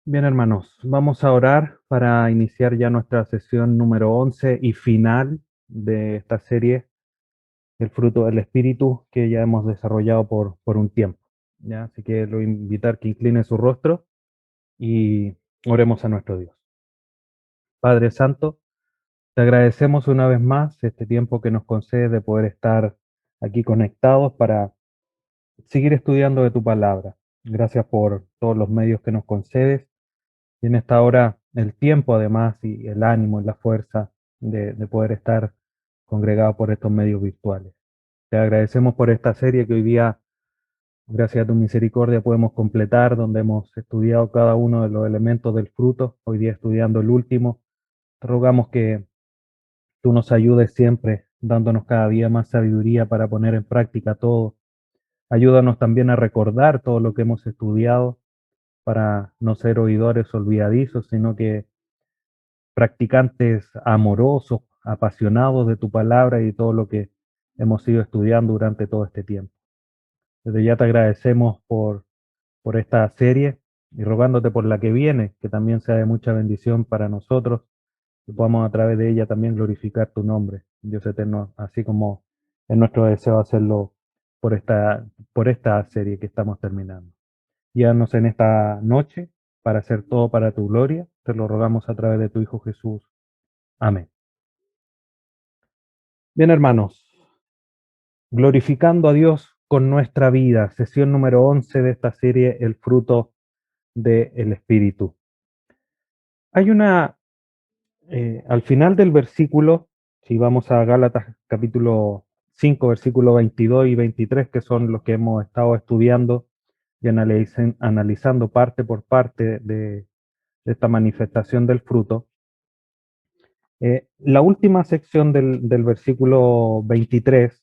Bien, hermanos, vamos a orar para iniciar ya nuestra sesión número 11 y final de esta serie, El fruto del Espíritu, que ya hemos desarrollado por un tiempo. ¿Ya? Así que lo voy a invitar que incline su rostro y oremos a nuestro Dios. Padre Santo, te agradecemos una vez más este tiempo que nos concede de poder estar aquí conectados para seguir estudiando de tu palabra. Gracias por todos los medios que nos concedes. Y en esta hora el tiempo además y el ánimo y la fuerza de poder estar congregado por estos medios virtuales. Te agradecemos por esta serie que hoy día, gracias a tu misericordia, podemos completar, donde hemos estudiado cada uno de los elementos del fruto, hoy día estudiando el último. Te rogamos que tú nos ayudes siempre, dándonos cada día más sabiduría para poner en práctica todo. Ayúdanos también a recordar todo lo que hemos estudiado para no ser oidores olvidadizos, sino que practicantes amorosos, apasionados de tu palabra y todo lo que hemos ido estudiando durante todo este tiempo. Desde ya te agradecemos por esta serie y rogándote por la que viene, que también sea de mucha bendición para nosotros, que podamos a través de ella también glorificar tu nombre, Dios eterno, así como es nuestro deseo hacerlo por por esta serie que estamos terminando. Guíanos en esta noche para hacer todo para tu gloria, te lo rogamos a través de tu Hijo Jesús. Amén. Bien, hermanos, glorificando a Dios con nuestra vida, sesión número 11 de esta serie, El fruto del Espíritu. Hay al final del versículo, si vamos a Gálatas capítulo 5, versículo 22 y 23, que son los que hemos estado estudiando y analizando parte por parte de esta manifestación del fruto, la última sección del versículo 23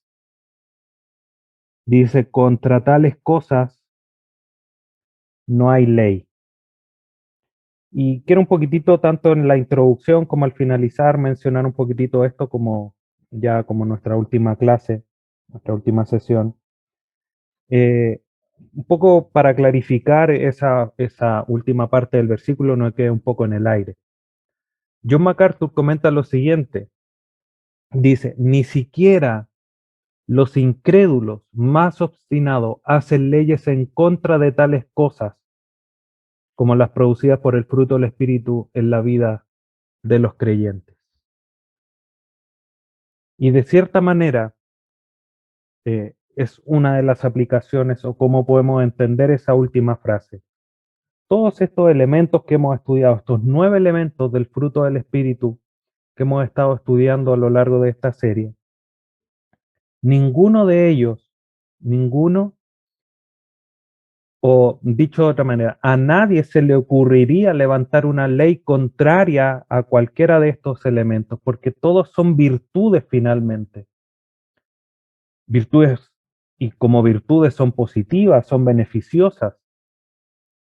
dice, contra tales cosas no hay ley. Y quiero un poquitito, tanto en la introducción como al finalizar, mencionar un poquitito esto como ya como nuestra última clase, nuestra última sesión. Eh, un poco para clarificar esa última parte del versículo, no quede un poco en el aire. John MacArthur comenta lo siguiente, dice, ni siquiera los incrédulos más obstinados hacen leyes en contra de tales cosas como las producidas por el fruto del Espíritu en la vida de los creyentes. Y de cierta manera, es una de las aplicaciones o cómo podemos entender esa última frase. Todos estos elementos que hemos estudiado, estos 9 elementos del fruto del Espíritu que hemos estado estudiando a lo largo de esta serie, ninguno de ellos, ninguno, o dicho de otra manera, a nadie se le ocurriría levantar una ley contraria a cualquiera de estos elementos, porque todos son virtudes finalmente. Virtudes, y como virtudes son positivas, son beneficiosas.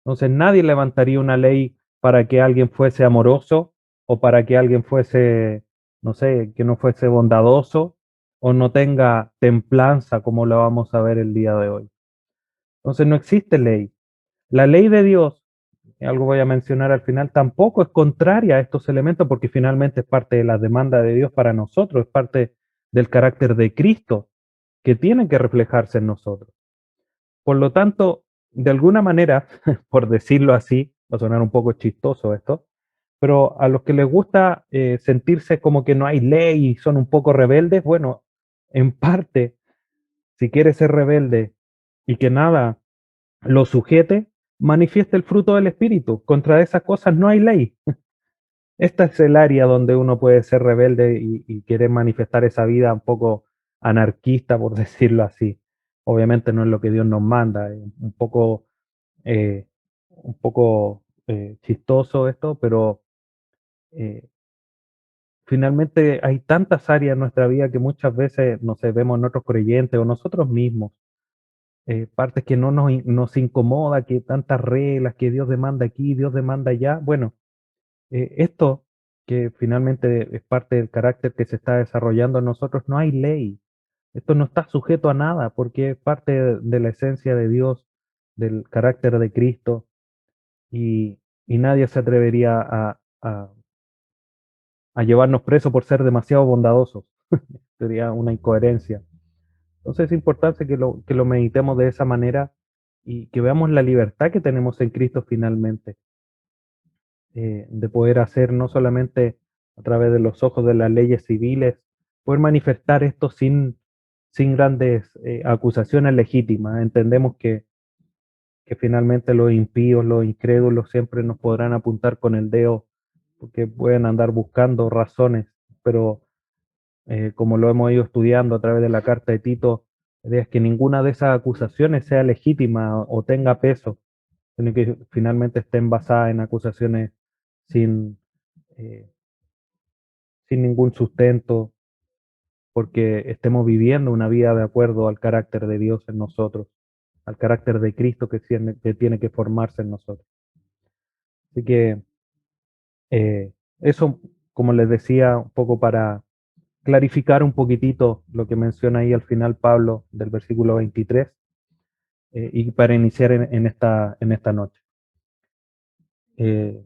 Entonces nadie levantaría una ley para que alguien fuese amoroso o para que alguien fuese, no sé, que no fuese bondadoso o no tenga templanza como lo vamos a ver el día de hoy. Entonces no existe ley. La ley de Dios, algo voy a mencionar al final, tampoco es contraria a estos elementos porque finalmente es parte de la demanda de Dios para nosotros, es parte del carácter de Cristo que tiene que reflejarse en nosotros. Por lo tanto, de alguna manera, por decirlo así, va a sonar un poco chistoso esto, pero a los que les gusta sentirse como que no hay ley y son un poco rebeldes, bueno, en parte, si quieres ser rebelde y que nada lo sujete, manifiesta el fruto del Espíritu. Contra esas cosas no hay ley. Esta es el área donde uno puede ser rebelde y querer manifestar esa vida un poco anarquista, por decirlo así. Obviamente no es lo que Dios nos manda, es eh, un poco chistoso esto, pero eh, finalmente hay tantas áreas en nuestra vida que muchas veces, no sé, vemos en otros creyentes o nosotros mismos, partes que no nos incomoda, que tantas reglas, que Dios demanda aquí, Dios demanda allá. Bueno, esto que finalmente es parte del carácter que se está desarrollando en nosotros, no hay ley. Esto no está sujeto a nada porque es parte de la esencia de Dios, del carácter de Cristo. Y, y nadie se atrevería a llevarnos preso por ser demasiado bondadosos. Sería una incoherencia. Entonces es importante que lo meditemos de esa manera y que veamos la libertad que tenemos en Cristo finalmente, de poder hacer no solamente a través de los ojos de las leyes civiles, poder manifestar esto sin grandes acusaciones legítimas. Entendemos que finalmente los impíos, los incrédulos siempre nos podrán apuntar con el dedo porque pueden andar buscando razones, pero como lo hemos ido estudiando a través de la carta de Tito, la idea es que ninguna de esas acusaciones sea legítima o tenga peso, sino que finalmente estén basadas en acusaciones sin, eh, sin ningún sustento, porque estemos viviendo una vida de acuerdo al carácter de Dios en nosotros, al carácter de Cristo que tiene que formarse en nosotros. Así que eso, como les decía, un poco para clarificar un poquitito lo que menciona ahí al final Pablo del versículo 23, y para iniciar en esta noche. En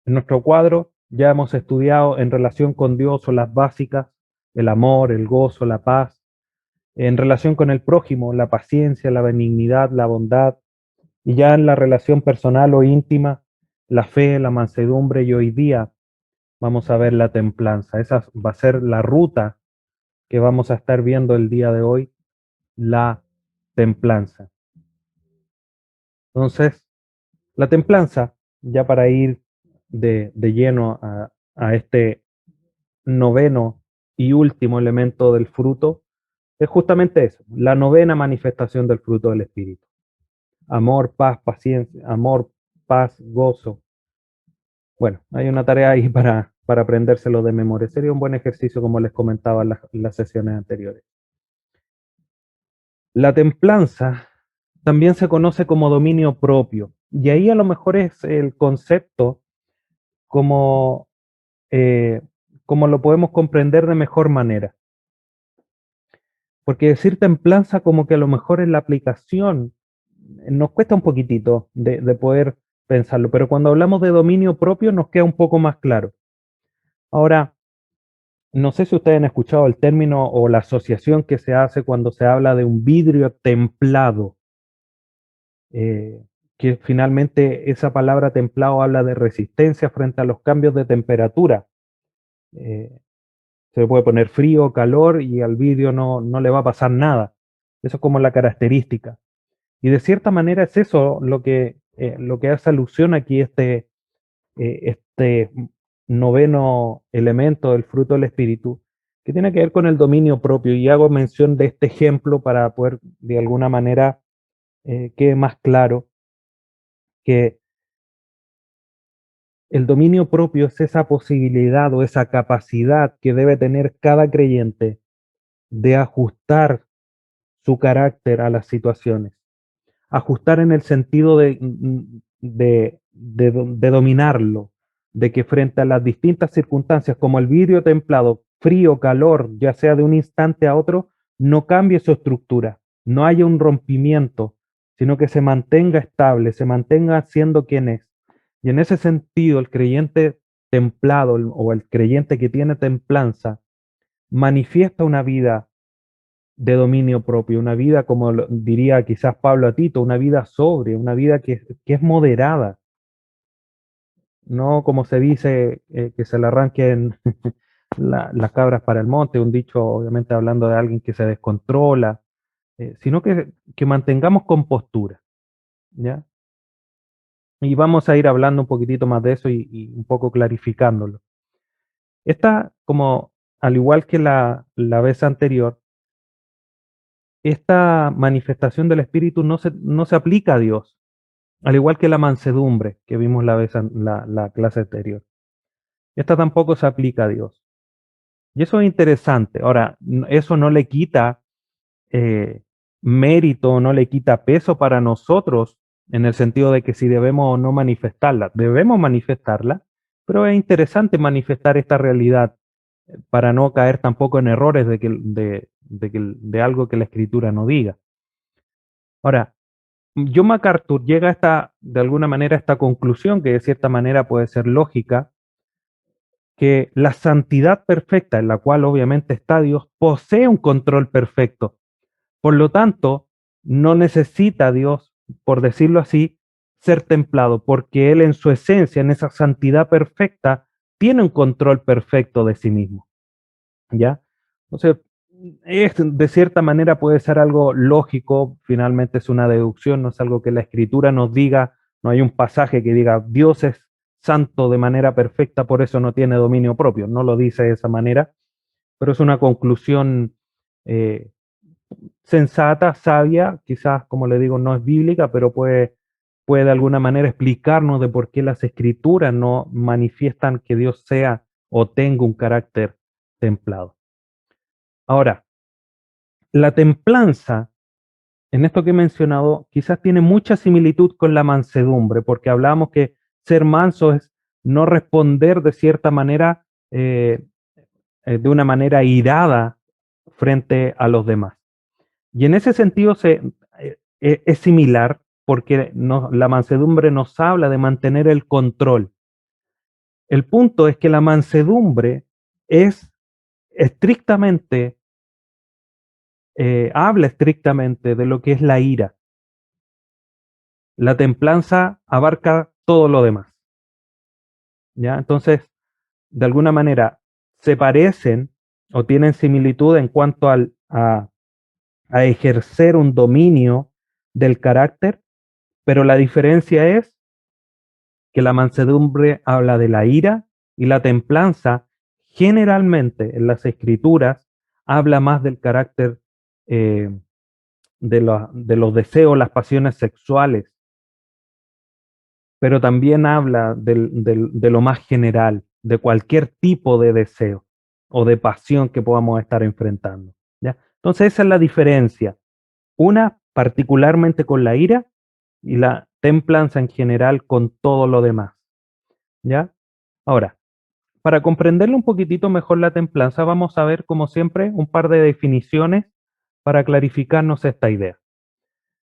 nuestro cuadro ya hemos estudiado en relación con Dios o las básicas, el amor, el gozo, la paz, en relación con el prójimo, la paciencia, la benignidad, la bondad, y ya en la relación personal o íntima, la fe, la mansedumbre, y hoy día vamos a ver la templanza. Esa va a ser la ruta que vamos a estar viendo el día de hoy, la templanza. Entonces, la templanza, ya para ir de lleno a este noveno y último elemento del fruto, es justamente eso, la novena manifestación del fruto del Espíritu. Amor, paz, paciencia, amor, paz, gozo. Bueno, hay una tarea ahí para aprendérselo de memoria. Sería un buen ejercicio, como les comentaba en las sesiones anteriores. La templanza también se conoce como dominio propio, y ahí a lo mejor es el concepto como, eh, como lo podemos comprender de mejor manera. Porque decir templanza como que a lo mejor en la aplicación nos cuesta un poquitito de poder pensarlo, pero cuando hablamos de dominio propio nos queda un poco más claro. Ahora, no sé si ustedes han escuchado el término o la asociación que se hace cuando se habla de un vidrio templado, eh, que finalmente esa palabra templado habla de resistencia frente a los cambios de temperatura. Eh, Se puede poner frío, calor y al vidrio no le va a pasar nada. Eso es como la característica. Y de cierta manera es eso lo que hace alusión aquí este noveno elemento del fruto del Espíritu, que tiene que ver con el dominio propio. Y hago mención de este ejemplo para poder de alguna manera quede más claro que el dominio propio es esa posibilidad o esa capacidad que debe tener cada creyente de ajustar su carácter a las situaciones. Ajustar en el sentido de dominarlo, de que frente a las distintas circunstancias, como el vidrio templado, frío, calor, ya sea de un instante a otro, no cambie su estructura, no haya un rompimiento, sino que se mantenga estable, se mantenga siendo quien es. Y en ese sentido, el creyente templado o el creyente que tiene templanza manifiesta una vida de dominio propio, una vida, como diría quizás Pablo a Tito, una vida sobria, una vida que es moderada, no como se dice que se le arranquen las cabras para el monte, un dicho obviamente hablando de alguien que se descontrola, sino que mantengamos compostura, ¿ya? Y vamos a ir hablando un poquitito más de eso y un poco clarificándolo. Esta, como al igual que la vez anterior, esta manifestación del Espíritu no se aplica a Dios, al igual que la mansedumbre que vimos la clase anterior. Esta tampoco se aplica a Dios. Y eso es interesante. Ahora, eso no le quita eh, mérito, no le quita peso para nosotros en el sentido de que si debemos o no manifestarla. Debemos manifestarla, pero es interesante manifestar esta realidad para no caer tampoco en errores de algo que la escritura no diga. Ahora, John MacArthur llega a de alguna manera, a esta conclusión, que de cierta manera puede ser lógica, que la santidad perfecta, en la cual obviamente está Dios, posee un control perfecto. Por lo tanto, no necesita Dios, por decirlo así, ser templado, porque Él en su esencia, en esa santidad perfecta, tiene un control perfecto de sí mismo. ¿Ya? Entonces, de cierta manera puede ser algo lógico, finalmente es una deducción, no es algo que la escritura nos diga, no hay un pasaje que diga Dios es santo de manera perfecta, por eso no tiene dominio propio, no lo dice de esa manera, pero es una conclusión eh, sensata, sabia, quizás, como le digo, no es bíblica, pero puede de alguna manera explicarnos de por qué las escrituras no manifiestan que Dios sea o tenga un carácter templado. Ahora, la templanza, en esto que he mencionado, quizás tiene mucha similitud con la mansedumbre, porque hablamos que ser manso es no responder de cierta manera, de una manera irada frente a los demás. Y en ese sentido es similar, porque la mansedumbre nos habla de mantener el control. El punto es que la mansedumbre es estrictamente, habla estrictamente de lo que es la ira. La templanza abarca todo lo demás, ¿ya? Entonces, de alguna manera, se parecen o tienen similitud en cuanto a ejercer un dominio del carácter, pero la diferencia es que la mansedumbre habla de la ira y la templanza, generalmente en las escrituras, habla más del carácter, eh, de los deseos, las pasiones sexuales, pero también habla de lo más general, de cualquier tipo de deseo o de pasión que podamos estar enfrentando, ¿ya? Entonces esa es la diferencia. Una particularmente con la ira y la templanza en general con todo lo demás, ¿ya? Ahora, para comprenderlo un poquitito mejor la templanza, vamos a ver, como siempre, un par de definiciones para clarificarnos esta idea.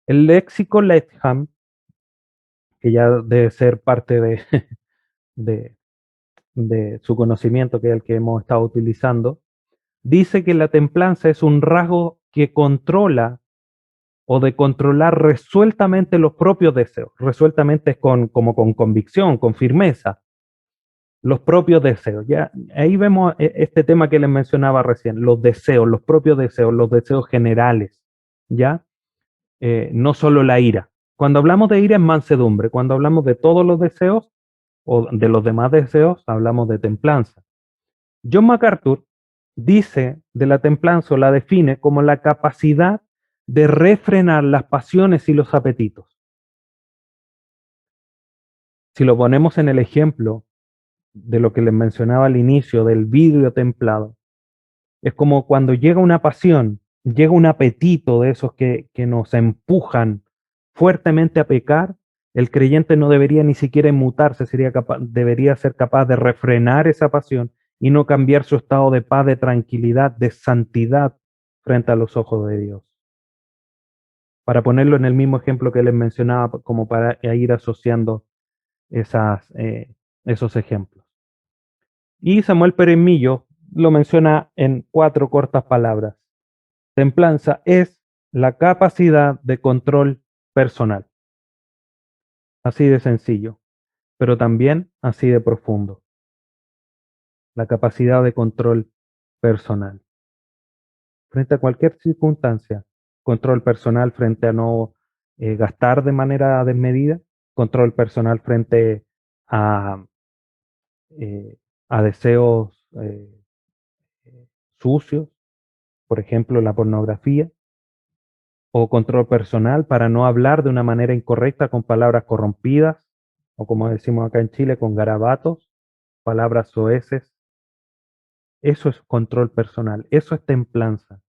El léxico Letham, que ya debe ser parte de, de su conocimiento, que es el que hemos estado utilizando, dice que la templanza es un rasgo que controla o de controlar resueltamente los propios deseos. Resueltamente es como con convicción, con firmeza, los propios deseos. Ya ahí vemos este tema que les mencionaba recién, los deseos, los propios deseos, los deseos generales, ¿ya? No solo la ira. Cuando hablamos de ira es mansedumbre, cuando hablamos de todos los deseos o de los demás deseos, hablamos de templanza. John MacArthur dice de la templanza, o la define como la capacidad de refrenar las pasiones y los apetitos. Si lo ponemos en el ejemplo de lo que les mencionaba al inicio del vidrio templado, es como cuando llega una pasión, llega un apetito de esos que nos empujan fuertemente a pecar, el creyente no debería ni siquiera inmutarse, debería ser capaz de refrenar esa pasión y no cambiar su estado de paz, de tranquilidad, de santidad frente a los ojos de Dios. Para ponerlo en el mismo ejemplo que les mencionaba, como para ir asociando esos ejemplos. Y Samuel Pérez Millo lo menciona en 4 cortas palabras. Templanza es la capacidad de control personal. Así de sencillo, pero también así de profundo. La capacidad de control personal. Frente a cualquier circunstancia, control personal frente a no gastar de manera desmedida, control personal frente a, eh, a deseos sucios, por ejemplo, la pornografía, o control personal para no hablar de una manera incorrecta con palabras corrompidas, o como decimos acá en Chile, con garabatos, palabras soeces. Eso es control personal, eso es templanza.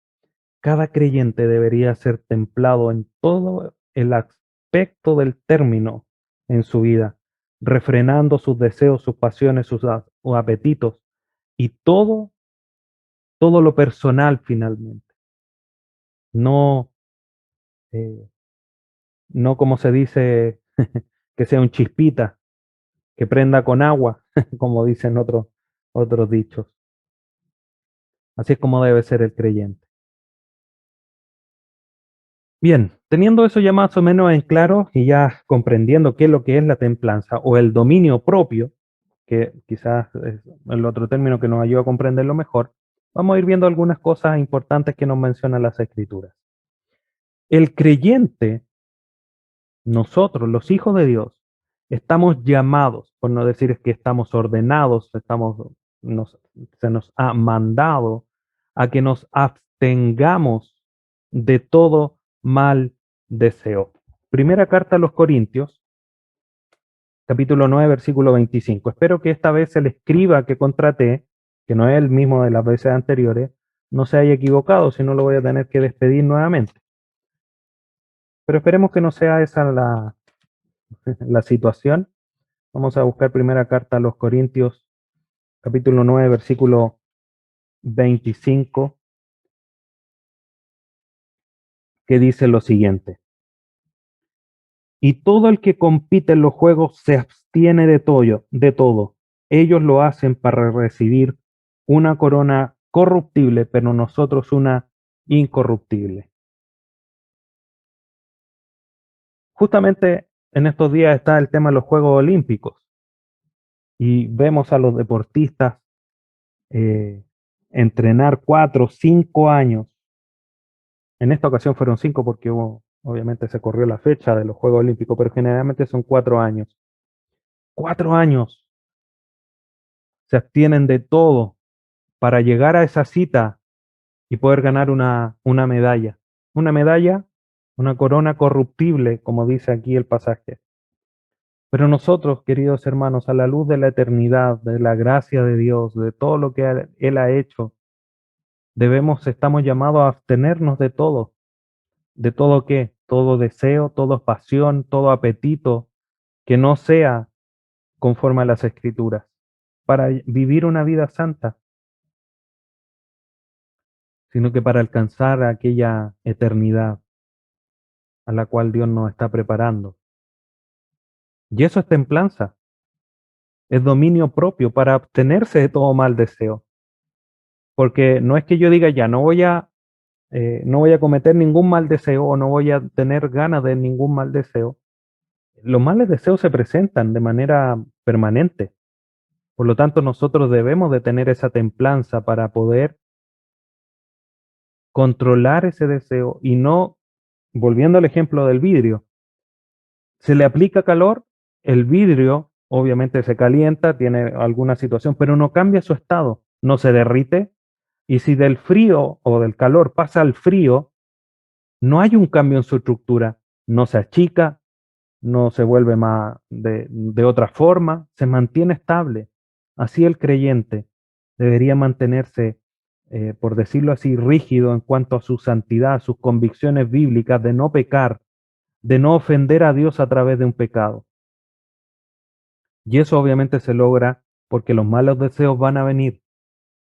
Cada creyente debería ser templado en todo el aspecto del término en su vida, refrenando sus deseos, sus pasiones, sus apetitos y todo lo personal finalmente. No, eh, no como se dice, que sea un chispita, que prenda con agua, como dicen otros dichos. Así es como debe ser el creyente. Bien, teniendo eso ya más o menos en claro y ya comprendiendo qué es lo que es la templanza o el dominio propio, que quizás es el otro término que nos ayuda a comprenderlo mejor, vamos a ir viendo algunas cosas importantes que nos mencionan las escrituras. El creyente, nosotros, los hijos de Dios, estamos llamados, por no decir que estamos ordenados, nos- se nos ha mandado a que nos abstengamos de todo mal deseo. Primera carta a los Corintios, capítulo 9, versículo 25. Espero que esta vez el escriba que contraté, que no es el mismo de las veces anteriores, no se haya equivocado, si no lo voy a tener que despedir nuevamente. Pero esperemos que no sea esa la situación. Vamos a buscar primera carta a los Corintios, capítulo 9, versículo 25, que dice lo siguiente. Y todo el que compite en los juegos se abstiene de todo, de todo. Ellos lo hacen para recibir una corona corruptible, pero nosotros una incorruptible. Justamente en estos días está el tema de los Juegos Olímpicos y vemos a los deportistas eh, entrenar 4, 5 años. En esta ocasión fueron 5 porque obviamente se corrió la fecha de los Juegos Olímpicos, pero generalmente son 4 años. 4 años se abstienen de todo para llegar a esa cita y poder ganar una medalla. Una medalla, una corona corruptible, como dice aquí el pasaje. Pero nosotros, queridos hermanos, a la luz de la eternidad, de la gracia de Dios, de todo lo que Él ha hecho, estamos llamados a abstenernos de todo qué, todo deseo, toda pasión, todo apetito que no sea conforme a las escrituras, para vivir una vida santa, sino que para alcanzar aquella eternidad a la cual Dios nos está preparando. Y eso es templanza, es dominio propio para abstenerse de todo mal deseo. Porque no es que yo diga ya, no voy a cometer ningún mal deseo o no voy a tener ganas de ningún mal deseo. Los males deseos se presentan de manera permanente. Por lo tanto, nosotros debemos de tener esa templanza para poder controlar ese deseo y no, volviendo al ejemplo del vidrio, se le aplica calor, el vidrio obviamente se calienta, tiene alguna situación, pero no cambia su estado, no se derrite, y si del frío o del calor pasa al frío, no hay un cambio en su estructura, no se achica, no se vuelve más de otra forma, se mantiene estable. Así el creyente debería mantenerse, por decirlo así, rígido en cuanto a su santidad, sus convicciones bíblicas de no pecar, de no ofender a Dios a través de un pecado. Y eso obviamente se logra porque los malos deseos van a venir,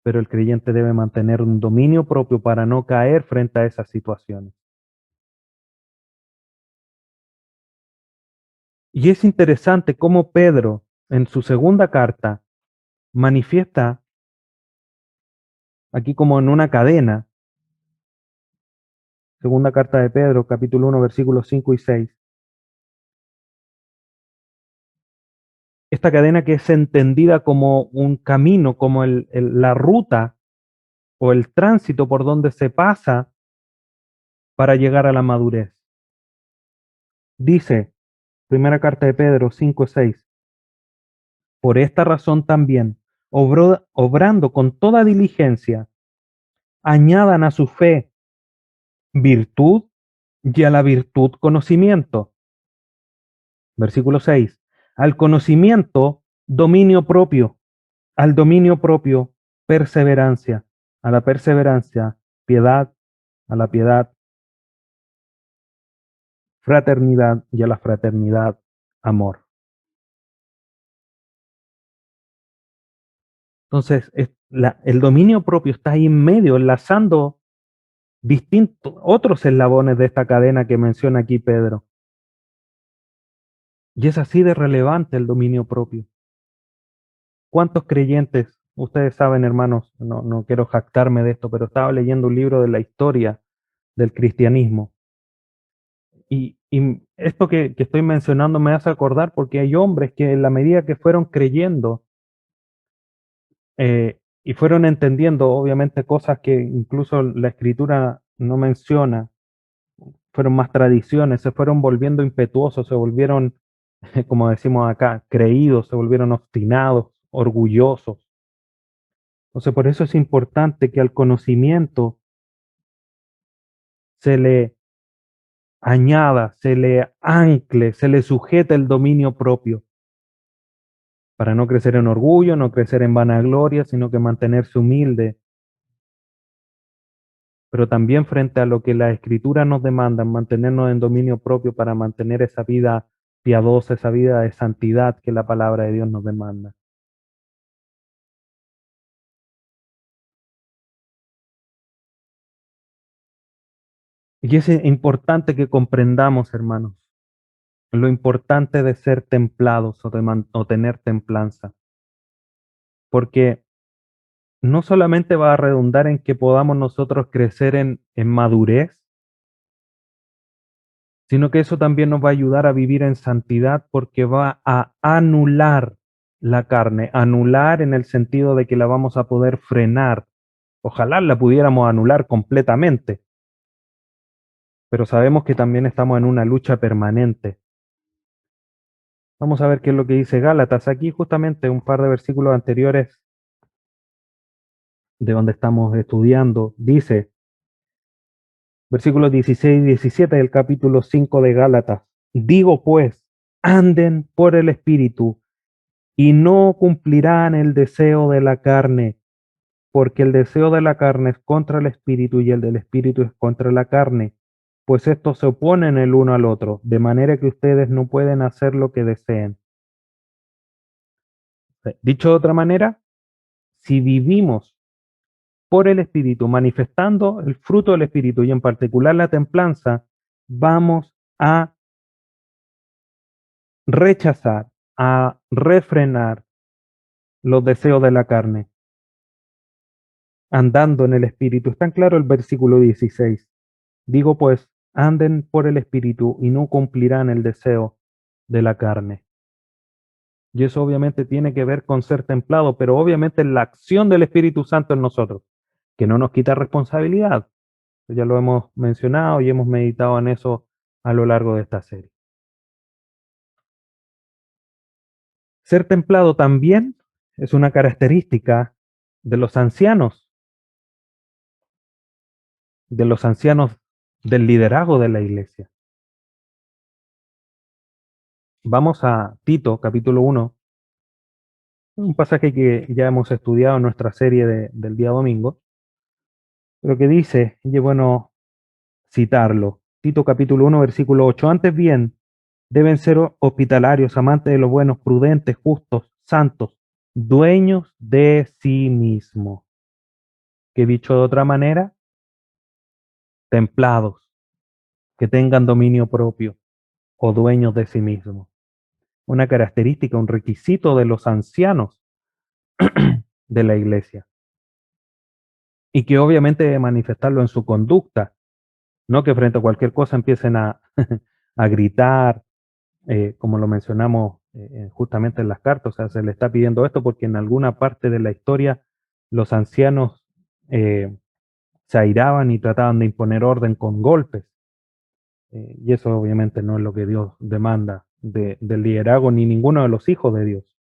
pero el creyente debe mantener un dominio propio para no caer frente a esas situaciones. Y es interesante cómo Pedro, en su segunda carta, manifiesta aquí como en una cadena, segunda carta de Pedro, capítulo 1, versículos 5 y 6, esta cadena que es entendida como un camino, como la ruta o el tránsito por donde se pasa para llegar a la madurez. Dice, primera carta de Pedro 5:6, por esta razón también, obrando con toda diligencia, añadan a su fe virtud y a la virtud conocimiento. Versículo 6, al conocimiento dominio propio, al dominio propio perseverancia, a la perseverancia piedad, a la piedad fraternidad y a la fraternidad amor. Entonces, el dominio propio está ahí en medio, enlazando distintos otros eslabones de esta cadena que menciona aquí Pedro. Y es así de relevante el dominio propio. ¿Cuántos creyentes, ustedes saben, hermanos, no quiero jactarme de esto, pero estaba leyendo un libro de la historia del cristianismo? Y esto que estoy mencionando me hace acordar porque hay hombres que en la medida que fueron creyendo y fueron entendiendo, obviamente, cosas que incluso la escritura no menciona, fueron más tradiciones, se fueron volviendo impetuosos, se volvieron, como decimos acá, creídos, se volvieron obstinados, orgullosos. Entonces, por eso es importante que al conocimiento se le añada, se le ancle, se le sujete el dominio propio, para no crecer en orgullo, no crecer en vanagloria, sino que mantenerse humilde, pero también frente a lo que la escritura nos demanda, mantenernos en dominio propio para mantener esa vida piadosa, esa vida de santidad que la palabra de Dios nos demanda. Y es importante que comprendamos, hermanos, lo importante de ser templados o tener templanza, porque no solamente va a redundar en que podamos nosotros crecer en madurez, sino que eso también nos va a ayudar a vivir en santidad porque va a anular la carne, anular en el sentido de que la vamos a poder frenar. Ojalá la pudiéramos anular completamente, pero sabemos que también estamos en una lucha permanente. Vamos a ver qué es lo que dice Gálatas. Aquí justamente un par de versículos anteriores de donde estamos estudiando, dice, versículos 16 y 17 del capítulo 5 de Gálatas, digo pues, anden por el Espíritu y no cumplirán el deseo de la carne, porque el deseo de la carne es contra el espíritu y el del espíritu es contra la carne, pues estos se oponen el uno al otro, de manera que ustedes no pueden hacer lo que deseen. Dicho de otra manera, si vivimos por el espíritu, manifestando el fruto del espíritu y en particular la templanza, vamos a rechazar, a refrenar los deseos de la carne andando en el Espíritu. Está en claro el versículo 16. Digo pues, anden por el Espíritu y no cumplirán el deseo de la carne. Y eso obviamente tiene que ver con ser templado, pero obviamente la acción del Espíritu Santo en nosotros, que no nos quita responsabilidad. Ya lo hemos mencionado y hemos meditado en eso a lo largo de esta serie. Ser templado también es una característica de los ancianos, de los ancianos del liderazgo de la iglesia. Vamos a Tito, capítulo 1, un pasaje que ya hemos estudiado en nuestra serie del día domingo, pero que dice, y es bueno citarlo, Tito capítulo 1, versículo 8, antes bien, deben ser hospitalarios, amantes de los buenos, prudentes, justos, santos, dueños de sí mismos, que dicho de otra manera, templados, que tengan dominio propio o dueños de sí mismos. Una característica, un requisito de los ancianos de la iglesia. Y que obviamente debe manifestarlo en su conducta, no que frente a cualquier cosa empiecen a, a gritar, como lo mencionamos justamente en las cartas, o sea, se le está pidiendo esto porque en alguna parte de la historia los ancianos eh, se airaban y trataban de imponer orden con golpes, y eso obviamente no es lo que Dios demanda del liderazgo ni ninguno de los hijos de Dios.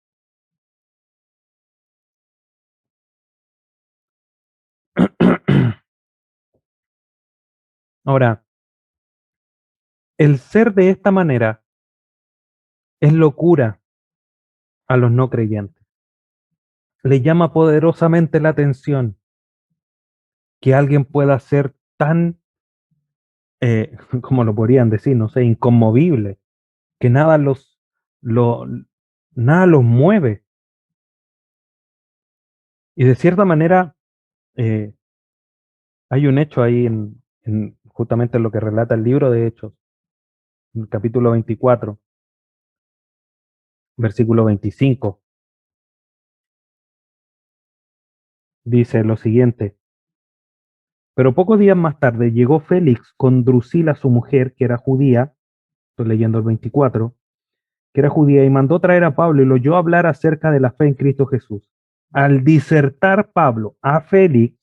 Ahora, el ser de esta manera es locura a los no creyentes. Le llama poderosamente la atención que alguien pueda ser tan, como lo podrían decir, no sé, inconmovible, que lo, nada los mueve. Y de cierta manera, eh, hay un hecho ahí en justamente lo que relata el libro de Hechos, en el capítulo 24, Versículo 25 dice lo siguiente: pero pocos días más tarde llegó Félix con Drusila, su mujer, que era judía, estoy leyendo el 24, que era judía, y mandó traer a Pablo y lo oyó hablar acerca de la fe en Cristo Jesús. Al disertar Pablo a Félix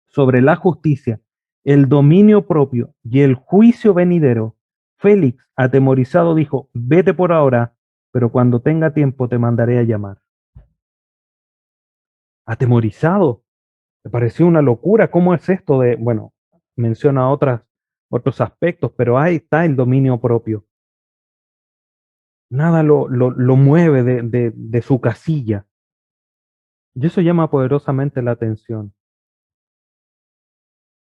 sobre la justicia, el dominio propio y el juicio venidero, Félix, atemorizado, dijo: vete por ahora, pero cuando tenga tiempo te mandaré a llamar. Atemorizado, me pareció una locura. ¿Cómo es esto de, bueno, menciona otros aspectos, pero ahí está el dominio propio. Nada lo mueve de su casilla. Y eso llama poderosamente la atención.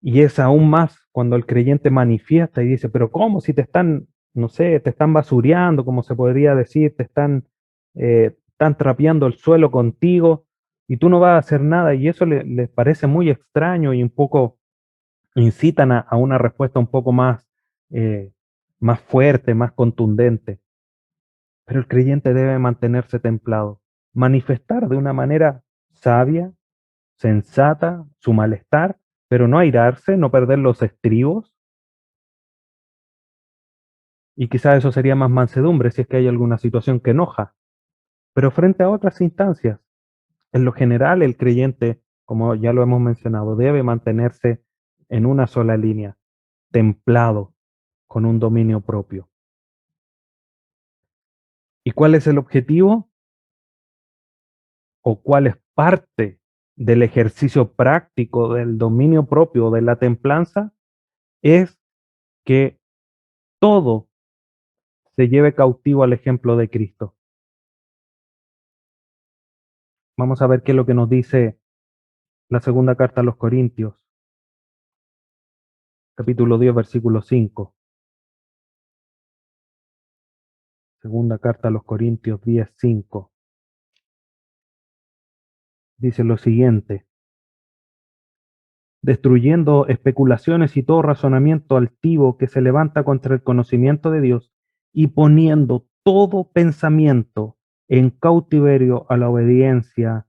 Y es aún más cuando el creyente manifiesta y dice: pero ¿cómo si te están, no sé, te están basureando, como se podría decir, están trapeando el suelo contigo y tú no vas a hacer nada? Y eso les parece muy extraño y un poco incitan a una respuesta un poco eh, más fuerte, más contundente. Pero el creyente debe mantenerse templado, manifestar de una manera sabia, sensata, su malestar, pero no airarse, no perder los estribos. Y quizás eso sería más mansedumbre si es que hay alguna situación que enoja. Pero frente a otras instancias, en lo general el creyente, como ya lo hemos mencionado, debe mantenerse en una sola línea, templado, con un dominio propio. ¿Y cuál es el objetivo? ¿O cuál es parte del ejercicio práctico del dominio propio, de la templanza? Es que todo se lleve cautivo al ejemplo de Cristo. Vamos a ver qué es lo que nos dice la segunda carta a los Corintios, capítulo 10, versículo 5. Segunda carta a los Corintios 10, 5. Dice lo siguiente: destruyendo especulaciones y todo razonamiento altivo que se levanta contra el conocimiento de Dios, y poniendo todo pensamiento en cautiverio a la obediencia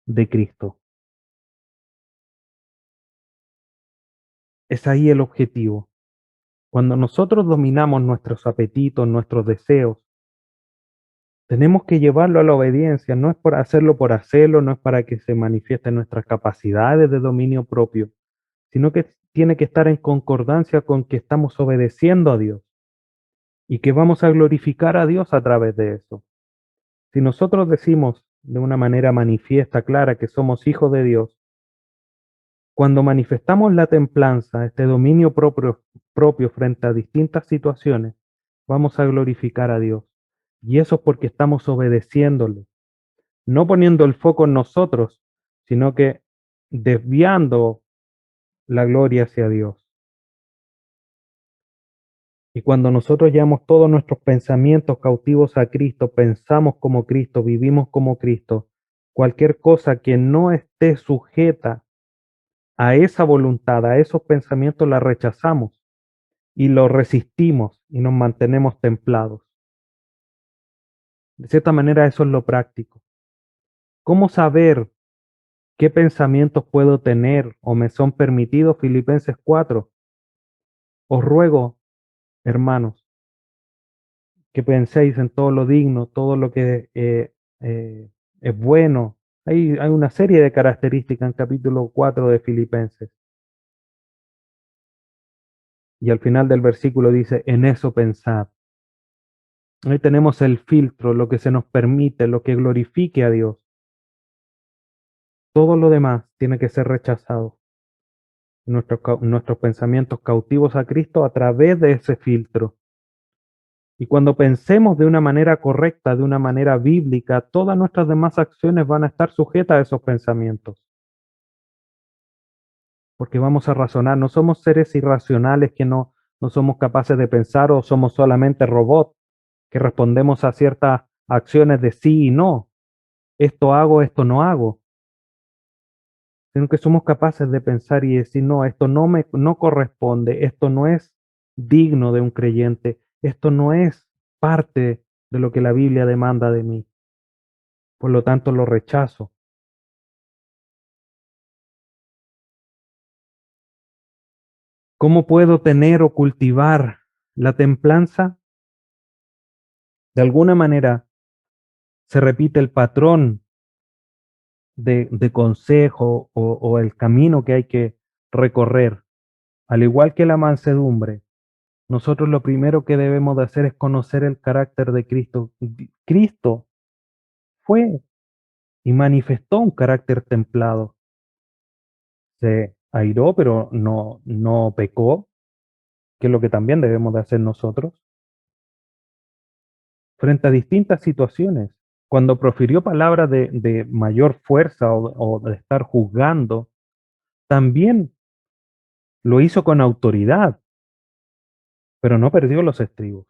de Cristo. Es ahí el objetivo. Cuando nosotros dominamos nuestros apetitos, nuestros deseos, tenemos que llevarlo a la obediencia. No es por hacerlo, no es para que se manifiesten nuestras capacidades de dominio propio, sino que tiene que estar en concordancia con que estamos obedeciendo a Dios y que vamos a glorificar a Dios a través de eso. Si nosotros decimos de una manera manifiesta, clara, que somos hijos de Dios, cuando manifestamos la templanza, este dominio propio frente a distintas situaciones, vamos a glorificar a Dios. Y eso es porque estamos obedeciéndole, no poniendo el foco en nosotros, sino que desviando la gloria hacia Dios. Y cuando nosotros llevamos todos nuestros pensamientos cautivos a Cristo, pensamos como Cristo, vivimos como Cristo, cualquier cosa que no esté sujeta a esa voluntad, a esos pensamientos, la rechazamos y lo resistimos y nos mantenemos templados. De cierta manera, eso es lo práctico. ¿Cómo saber qué pensamientos puedo tener o me son permitidos? Filipenses 4. Os ruego, hermanos, que penséis en todo lo digno, todo lo que eh, es bueno. Hay una serie de características en capítulo 4 de Filipenses. Y al final del versículo dice: en eso pensad. Ahí tenemos el filtro, lo que se nos permite, lo que glorifique a Dios. Todo lo demás tiene que ser rechazado. Nuestros pensamientos cautivos a Cristo a través de ese filtro. Y cuando pensemos de una manera correcta, de una manera bíblica, todas nuestras demás acciones van a estar sujetas a esos pensamientos. Porque vamos a razonar, no somos seres irracionales que no somos capaces de pensar, o somos solamente robots que respondemos a ciertas acciones de sí y no. Esto hago, esto no hago. Sino que somos capaces de pensar y decir: no, esto no corresponde, esto no es digno de un creyente, esto no es parte de lo que la Biblia demanda de mí. Por lo tanto, lo rechazo. ¿Cómo puedo tener o cultivar la templanza? De alguna manera se repite el patrón de consejo o el camino que hay que recorrer. Al igual que la mansedumbre, nosotros lo primero que debemos de hacer es conocer el carácter de Cristo. Cristo fue y manifestó un carácter templado. Se airó, pero no pecó, que es lo que también debemos de hacer nosotros, frente a distintas situaciones. Cuando profirió palabras de mayor fuerza o de estar juzgando, también lo hizo con autoridad, pero no perdió los estribos.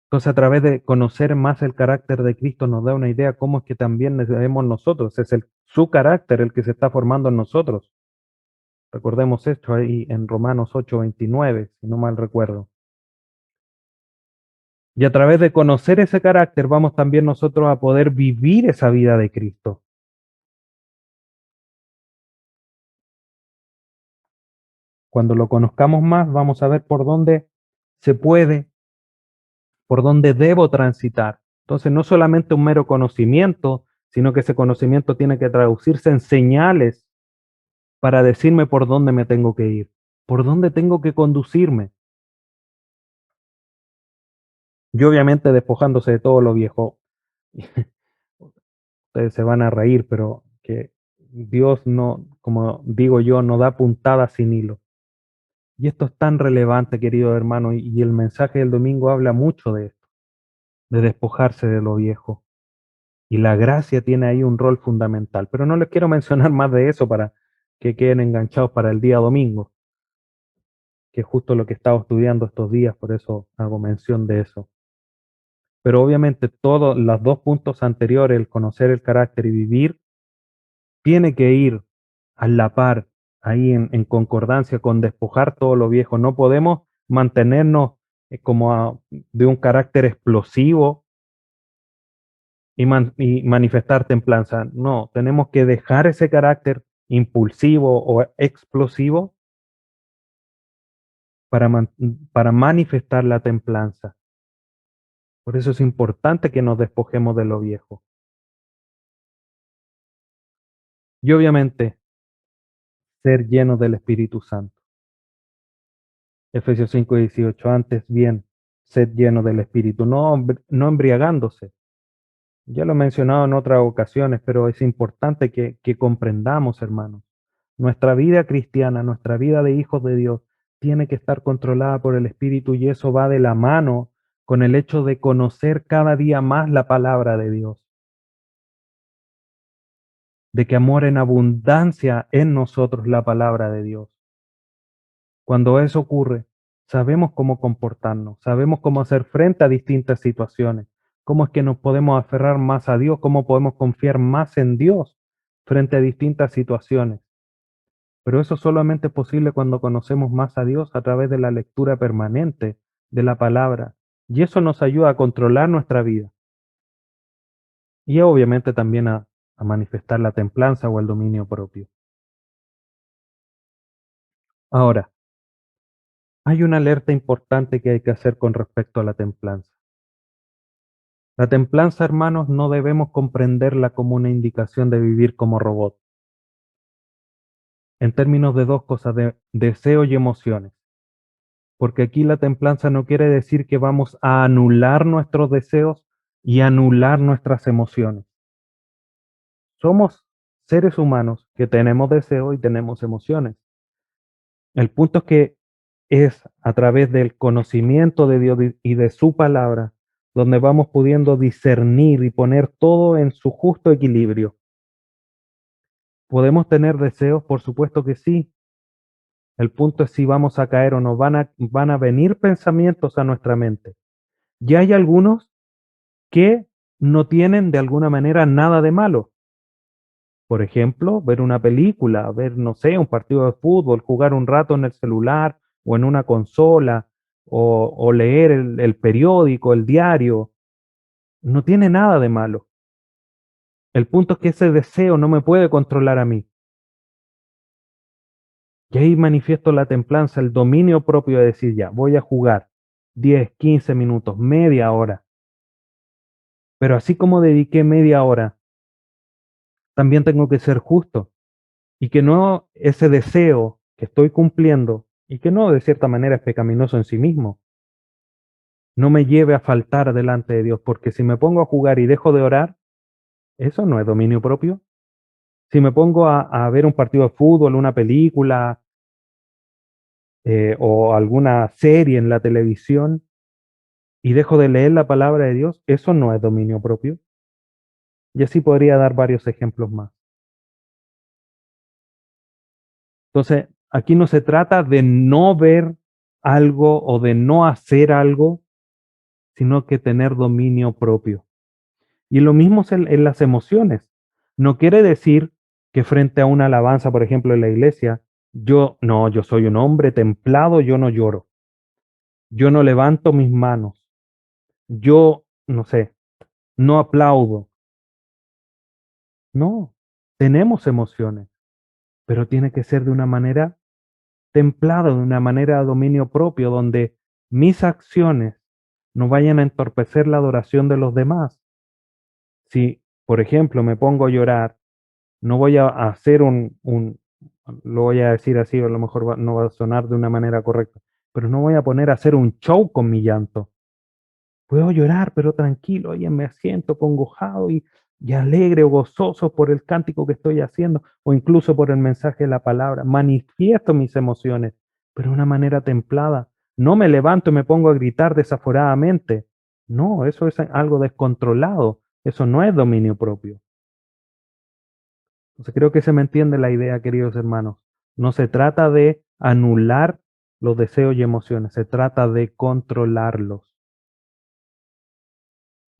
Entonces, a través de conocer más el carácter de Cristo, nos da una idea cómo es que también debemos nosotros. Es su carácter el que se está formando en nosotros. Recordemos esto ahí en Romanos 8:29, si no mal recuerdo. Y a través de conocer ese carácter, vamos también nosotros a poder vivir esa vida de Cristo. Cuando lo conozcamos más, vamos a ver por dónde se puede, por dónde debo transitar. Entonces, no solamente un mero conocimiento, sino que ese conocimiento tiene que traducirse en señales para decirme por dónde me tengo que ir, por dónde tengo que conducirme. Y obviamente despojándose de todo lo viejo. Ustedes se van a reír, pero que Dios no, como digo yo, no da puntada sin hilo. Y esto es tan relevante, querido hermano, y el mensaje del domingo habla mucho de esto, de despojarse de lo viejo. Y la gracia tiene ahí un rol fundamental. Pero no les quiero mencionar más de eso para que queden enganchados para el día domingo, que es justo lo que he estado estudiando estos días, por eso hago mención de eso. Pero obviamente todos los dos puntos anteriores, el conocer el carácter y vivir, tiene que ir a la par, ahí en concordancia con despojar todo lo viejo. No podemos mantenernos de un carácter explosivo y manifestar templanza. No, tenemos que dejar ese carácter impulsivo o explosivo para, para manifestar la templanza. Por eso es importante que nos despojemos de lo viejo. Y obviamente ser llenos del Espíritu Santo. Efesios 5:18, antes bien, sed llenos del Espíritu, no embriagándose. Ya lo he mencionado en otras ocasiones, pero es importante que comprendamos, hermanos. Nuestra vida cristiana, nuestra vida de hijos de Dios, tiene que estar controlada por el Espíritu y eso va de la mano con el hecho de conocer cada día más la palabra de Dios, de que amor en abundancia en nosotros la palabra de Dios. Cuando eso ocurre, sabemos cómo comportarnos, sabemos cómo hacer frente a distintas situaciones, cómo es que nos podemos aferrar más a Dios, cómo podemos confiar más en Dios frente a distintas situaciones. Pero eso solamente es posible cuando conocemos más a Dios a través de la lectura permanente de la palabra. Y eso nos ayuda a controlar nuestra vida y obviamente también a manifestar la templanza o el dominio propio. Ahora, hay una alerta importante que hay que hacer con respecto a la templanza. La templanza, hermanos, no debemos comprenderla como una indicación de vivir como robot, en términos de dos cosas, de deseo y emociones. Porque aquí la templanza no quiere decir que vamos a anular nuestros deseos y anular nuestras emociones. Somos seres humanos que tenemos deseos y tenemos emociones. El punto es que es a través del conocimiento de Dios y de su palabra donde vamos pudiendo discernir y poner todo en su justo equilibrio. ¿Podemos tener deseos? Por supuesto que sí. El punto es si vamos a caer o no. Van a venir pensamientos a nuestra mente. Y hay algunos que no tienen de alguna manera nada de malo. Por ejemplo, ver una película, ver, no sé, un partido de fútbol, jugar un rato en el celular o en una consola, o leer el periódico, el diario. No tiene nada de malo. El punto es que ese deseo no me puede controlar a mí. Y ahí manifiesto la templanza, el dominio propio de decir, ya, voy a jugar 10, 15 minutos, media hora. Pero así como dediqué media hora, también tengo que ser justo y que no ese deseo que estoy cumpliendo y que no de cierta manera es pecaminoso en sí mismo, no me lleve a faltar delante de Dios, porque si me pongo a jugar y dejo de orar, eso no es dominio propio. Si me pongo a ver un partido de fútbol, una película o alguna serie en la televisión y dejo de leer la palabra de Dios, eso no es dominio propio. Y así podría dar varios ejemplos más. Entonces, aquí no se trata de no ver algo o de no hacer algo, sino que tener dominio propio. Y lo mismo es en las emociones. No quiere decir que frente a una alabanza, por ejemplo, en la iglesia, yo soy un hombre templado, yo no lloro, yo no levanto mis manos, yo, no sé, no aplaudo. No, tenemos emociones, pero tiene que ser de una manera templada, de una manera de dominio propio, donde mis acciones no vayan a entorpecer la adoración de los demás. Si, por ejemplo, me pongo a llorar, no voy a hacer lo voy a decir así, a lo mejor no va a sonar de una manera correcta, pero no voy a poner a hacer un show con mi llanto. Puedo llorar, pero tranquilo, ahí en mi asiento, congojado y alegre o gozoso por el cántico que estoy haciendo, o incluso por el mensaje de la palabra. Manifiesto mis emociones, pero de una manera templada. No me levanto y me pongo a gritar desaforadamente. No, eso es algo descontrolado. Eso no es dominio propio. Entonces creo que se me entiende la idea, queridos hermanos. No se trata de anular los deseos y emociones, se trata de controlarlos.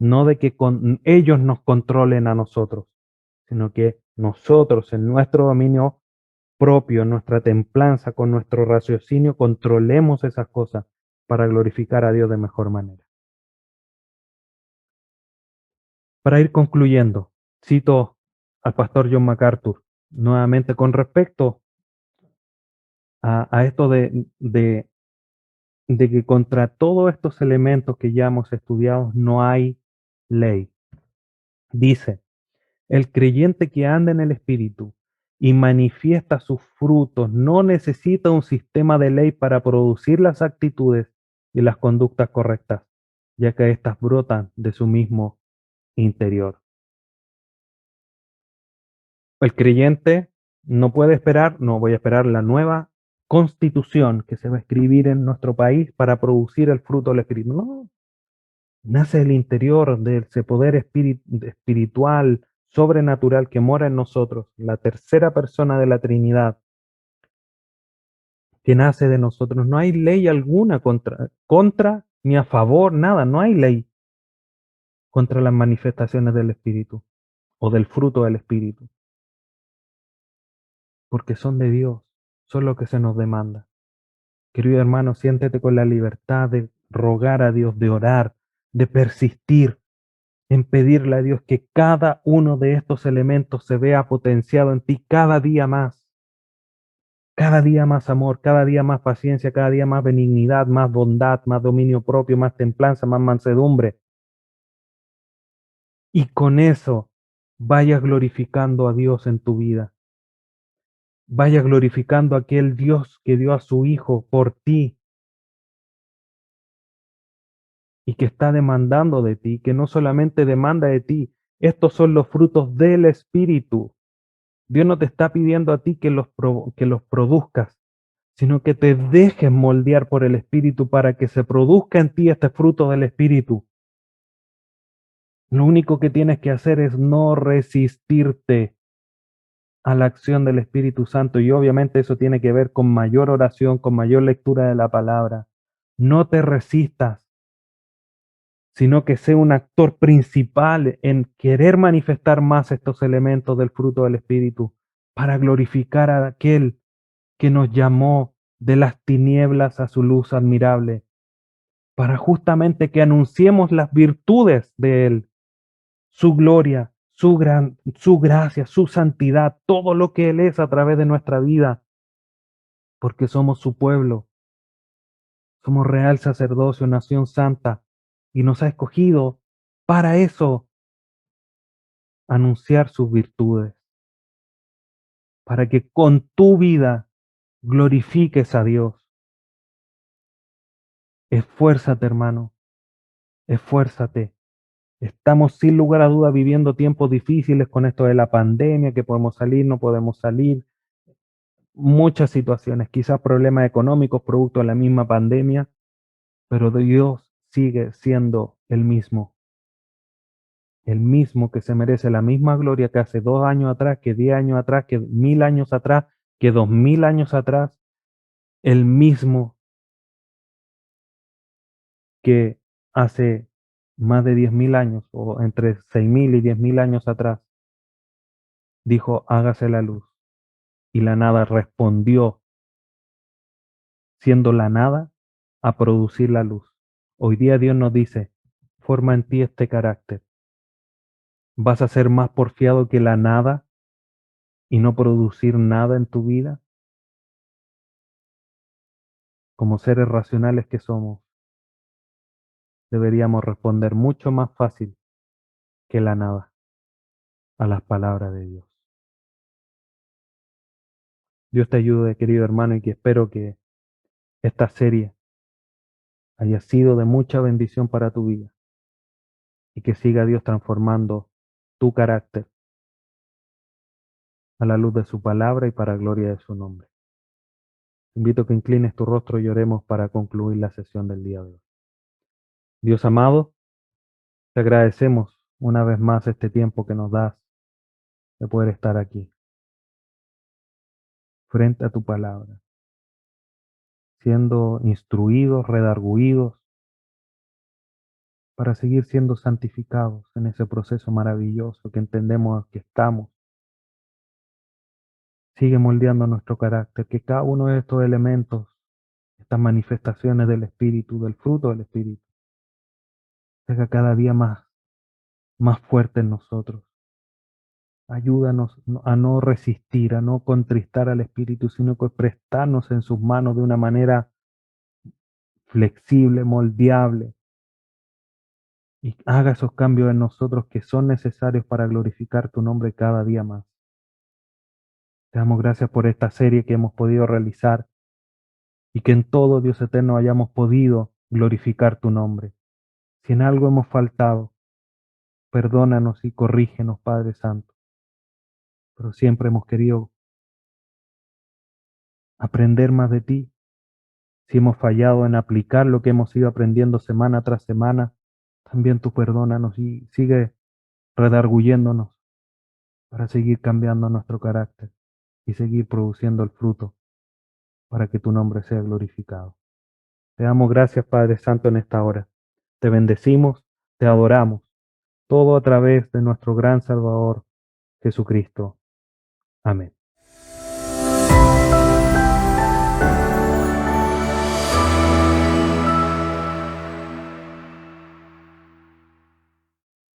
No de que ellos nos controlen a nosotros, sino que nosotros en nuestro dominio propio, en nuestra templanza, con nuestro raciocinio, controlemos esas cosas para glorificar a Dios de mejor manera. Para ir concluyendo, cito al pastor John MacArthur nuevamente con respecto a esto de que contra todos estos elementos que ya hemos estudiado no hay ley. Dice, el creyente que anda en el Espíritu y manifiesta sus frutos no necesita un sistema de ley para producir las actitudes y las conductas correctas, ya que éstas brotan de su mismo interior. El creyente no puede esperar, no voy a esperar la nueva constitución que se va a escribir en nuestro país para producir el fruto del Espíritu. No, nace del interior de ese poder espiritual, sobrenatural que mora en nosotros, la tercera persona de la Trinidad que nace de nosotros. No hay ley alguna contra ni a favor, nada, no hay ley contra las manifestaciones del Espíritu o del fruto del Espíritu, porque son de Dios, son lo que se nos demanda. Querido hermano, siéntete con la libertad de rogar a Dios, de orar, de persistir en pedirle a Dios que cada uno de estos elementos se vea potenciado en ti cada día más amor, cada día más paciencia, cada día más benignidad, más bondad, más dominio propio, más templanza, más mansedumbre. Y con eso vayas glorificando a Dios en tu vida. Vayas glorificando a aquel Dios que dio a su Hijo por ti y que está demandando de ti, que no solamente demanda de ti, estos son los frutos del Espíritu. Dios no te está pidiendo a ti que los produzcas, sino que te dejes moldear por el Espíritu para que se produzca en ti este fruto del Espíritu. Lo único que tienes que hacer es no resistirte a la acción del Espíritu Santo y obviamente eso tiene que ver con mayor oración, con mayor lectura de la palabra. No te resistas, sino que sé un actor principal en querer manifestar más estos elementos del fruto del Espíritu para glorificar a aquel que nos llamó de las tinieblas a su luz admirable, para justamente que anunciemos las virtudes de Él, su gloria, su gracia, su santidad, todo lo que Él es a través de nuestra vida, porque somos su pueblo, somos real sacerdocio, nación santa, y nos ha escogido para eso, anunciar sus virtudes, para que con tu vida glorifiques a Dios. Esfuérzate, hermano, esfuérzate. Estamos sin lugar a duda viviendo tiempos difíciles con esto de la pandemia, que podemos salir, no podemos salir, muchas situaciones, quizás problemas económicos producto de la misma pandemia, pero Dios sigue siendo el mismo que se merece la misma gloria que hace 2 años atrás, que 10 años atrás, que 1000 años atrás, que 2000 años atrás, el mismo que hace más de 10.000 años, o entre 6000 y 10.000 años atrás, dijo, hágase la luz. Y la nada respondió, siendo la nada, a producir la luz. Hoy día Dios nos dice, forma en ti este carácter. ¿Vas a ser más porfiado que la nada y no producir nada en tu vida? Como seres racionales que somos, deberíamos responder mucho más fácil que la nada a las palabras de Dios. Dios te ayude, querido hermano, y que espero que esta serie haya sido de mucha bendición para tu vida y que siga Dios transformando tu carácter a la luz de su palabra y para gloria de su nombre. Te invito a que inclines tu rostro y oremos para concluir la sesión del día de hoy. Dios amado, te agradecemos una vez más este tiempo que nos das de poder estar aquí, frente a tu palabra, siendo instruidos, redarguidos, para seguir siendo santificados en ese proceso maravilloso que entendemos que estamos. Sigue moldeando nuestro carácter, que cada uno de estos elementos, estas manifestaciones del Espíritu, del fruto del Espíritu, sea cada día más fuerte en nosotros. Ayúdanos a no resistir, a no contristar al Espíritu, sino que prestarnos en sus manos de una manera flexible, moldeable, y haga esos cambios en nosotros que son necesarios para glorificar tu nombre cada día más. Te damos gracias por esta serie que hemos podido realizar y que en todo, Dios eterno, hayamos podido glorificar tu nombre. Si en algo hemos faltado, perdónanos y corrígenos, Padre Santo. Pero siempre hemos querido aprender más de ti. Si hemos fallado en aplicar lo que hemos ido aprendiendo semana tras semana, también tú perdónanos y sigue redarguyéndonos para seguir cambiando nuestro carácter y seguir produciendo el fruto para que tu nombre sea glorificado. Te damos gracias, Padre Santo, en esta hora. Te bendecimos, te adoramos, todo a través de nuestro gran Salvador, Jesucristo. Amén.